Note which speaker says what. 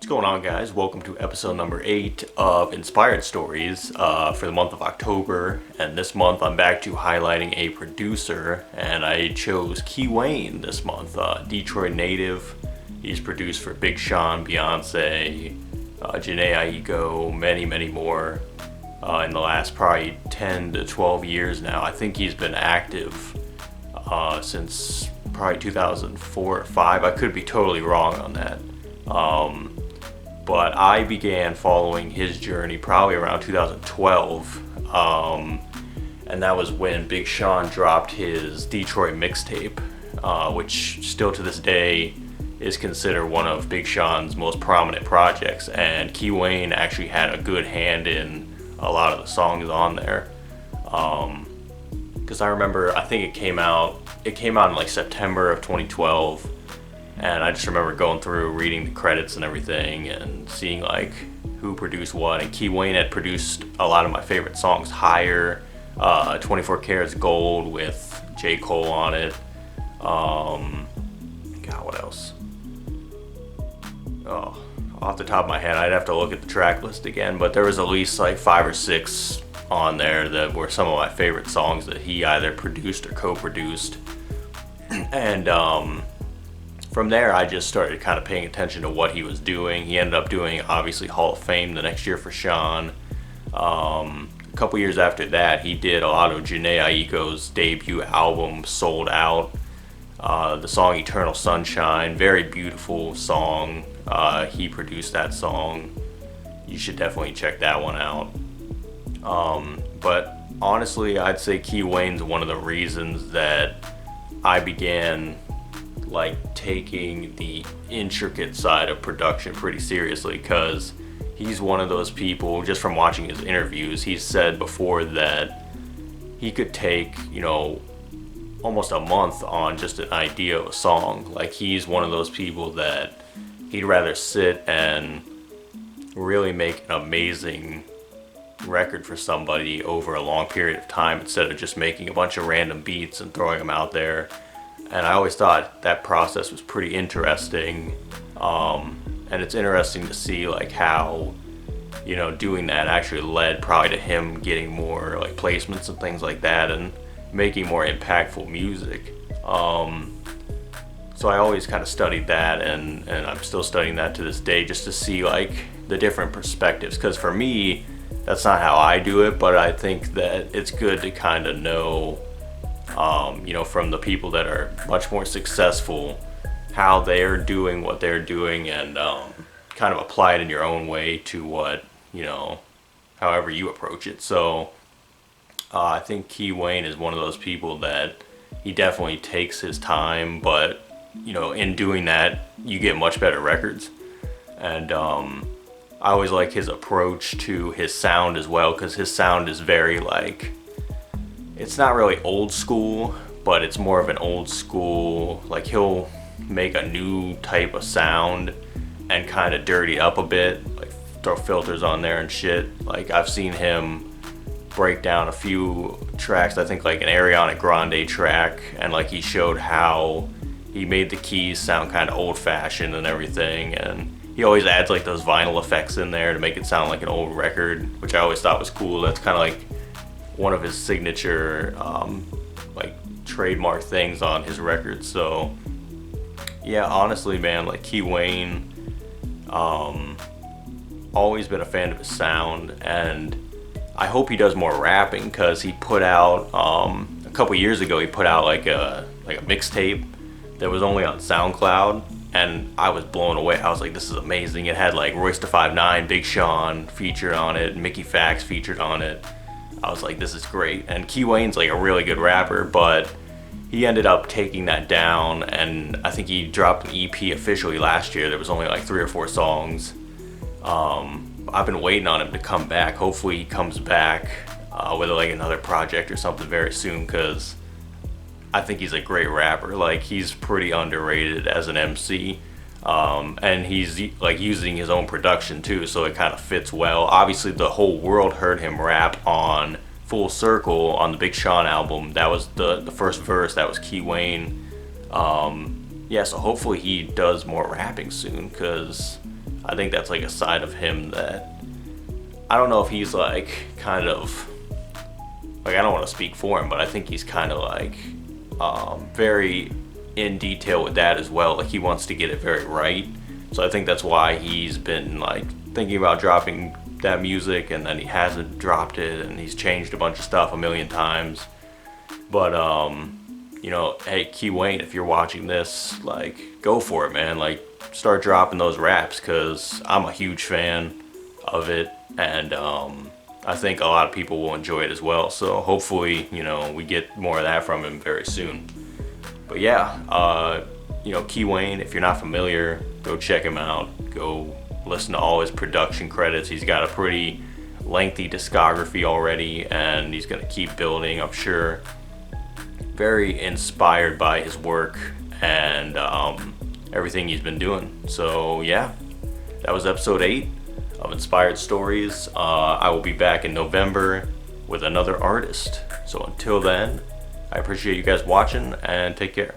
Speaker 1: What's going on, guys? Welcome to episode number 8 of Inspired Stories for the month of October. And this month I'm back to highlighting a producer, and I chose Key Wane this month. Detroit native. He's produced for Big Sean, Beyonce, Jhené Aiko, many more in the last probably 10 to 12 years now. I think he's been active since probably 2004 or 5. I could be totally wrong on that. But I began following his journey probably around 2012, and that was when Big Sean dropped his Detroit Mixtape, which still to this day is considered one of Big Sean's most prominent projects, and Key Wane actually had a good hand in a lot of the songs on there. Because I remember, I think it came out in like September of 2012. And I just remember going through, reading the credits and everything, and seeing like who produced what. And Key Wane had produced a lot of my favorite songs. Higher, 24 Karats Gold with J. Cole on it. God, what else? Oh, off the top of my head, I'd have to look at the track list again. But there was at least like 5 or 6 on there that were some of my favorite songs that he either produced or co-produced. And from there, I just started kind of paying attention to what he was doing. He ended up doing, obviously, Hall of Fame the next year for Sean. A couple years after that, he did a lot of Jhené Aiko's debut album, Sold Out. The song Eternal Sunshine, very beautiful song. He produced that song. You should definitely check that one out. But honestly, I'd say Key Wane's one of the reasons that I began like taking the intricate side of production pretty seriously, because he's one of those people, just from watching his interviews, he's said before that he could take, almost a month on just an idea of a song. Like, he's one of those people that he'd rather sit and really make an amazing record for somebody over a long period of time instead of just making a bunch of random beats and throwing them out there. And I always thought that process was pretty interesting, and it's interesting to see like how, doing that actually led probably to him getting more like placements and things like that, and making more impactful music. So I always kind of studied that, and I'm still studying that to this day, just to see like the different perspectives. Because for me, that's not how I do it, but I think that it's good to kind of know, from the people that are much more successful, how they're doing what they're doing, and kind of apply it in your own way to what, however you approach it. So I think Key Wane is one of those people that he definitely takes his time, but, in doing that, you get much better records. And I always like his approach to his sound as well, because his sound is very like, it's not really old school, but it's more of an old school, like he'll make a new type of sound and kind of dirty up a bit, like throw filters on there and shit. Like, I've seen him break down a few tracks, I think like an Ariana Grande track, and like he showed how he made the keys sound kind of old fashioned and everything, and he always adds like those vinyl effects in there to make it sound like an old record, which I always thought was cool. That's kind of like one of his signature like trademark things on his records. So yeah, honestly, man, like Key Wane, always been a fan of his sound, and I hope he does more rapping, because he put out a couple years ago, he put out like a mixtape that was only on SoundCloud, and I was blown away. I was like, this is amazing. It had like Royce da 5'9", Big Sean featured on it, Mickey Fax featured on it. I was like, this is great. And Key Wane's like a really good rapper, but he ended up taking that down, and I think he dropped an EP officially last year. There was only like 3 or 4 songs. I've been waiting on him to come back. Hopefully he comes back with like another project or something very soon, because I think he's a great rapper. Like, he's pretty underrated as an MC. And he's like using his own production too, so it kind of fits well. Obviously the whole world heard him rap on Full Circle on the Big Sean album. That was the first verse, that was Key Wane. So hopefully he does more rapping soon, because I think that's like a side of him that I don't know if he's like kind of like, I don't want to speak for him, but I think he's kind of like very in detail with that as well. Like he wants to get it very right. So I think that's why he's been like thinking about dropping that music, and then he hasn't dropped it, and he's changed a bunch of stuff a million times. But you know, hey Key Wane, if you're watching this, like go for it, man. Like start dropping those raps, because I'm a huge fan of it, and I think a lot of people will enjoy it as well. So hopefully, you know, we get more of that from him very soon. But yeah, you know, Key Wane, if you're not familiar, go check him out. Go listen to all his production credits. He's got a pretty lengthy discography already, and he's gonna keep building, I'm sure. Very inspired by his work and everything he's been doing. So yeah, that was episode 8 of Inspired Stories. I will be back in November with another artist. So until then, I appreciate you guys watching, and take care.